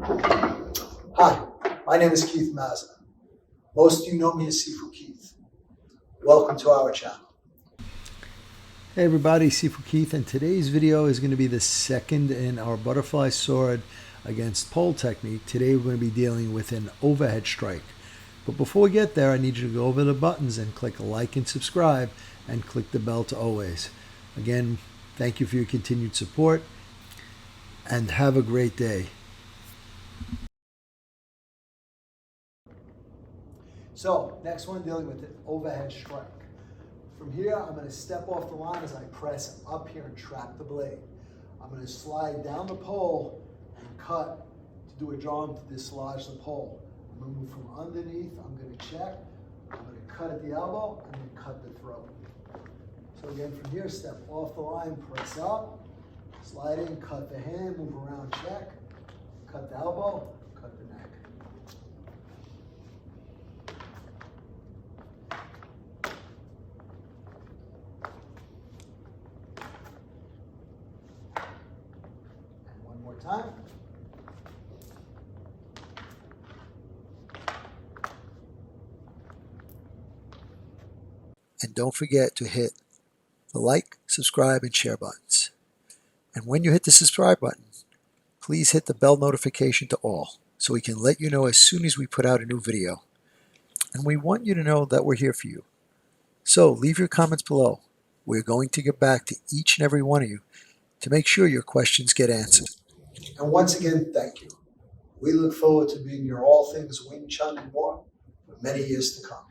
Hi, my name is Keith Mazza. Most of you know me as Sifu Keith. Welcome to our channel. Hey everybody, Sifu Keith, and today's video is going to be the second in our butterfly sword against pole technique. Today we're going to be dealing with an overhead strike. But before we get there, I need you to go over the buttons and click like and subscribe and click the bell to always. Again, thank you for your continued support and have a great day. So, next one, dealing with an overhead strike. From here, I'm going to step off the line as I press up here and trap the blade. I'm going to slide down the pole and cut to do a drum to dislodge the pole. I'm going to move from underneath, I'm going to check, I'm going to cut at the elbow, and then cut the throat. So again, from here, step off the line, press up, slide in, cut the hand, move around, check, cut the elbow, cut the neck. And one more time. And don't forget to hit the like, subscribe, and share buttons. And when you hit the subscribe button, please hit the bell notification to all so we can let you know as soon as we put out a new video. And we want you to know that we're here for you. So leave your comments below. We're going to get back to each and every one of you to make sure your questions get answered. And once again, thank you. We look forward to being your all things Wing Chun and more for many years to come.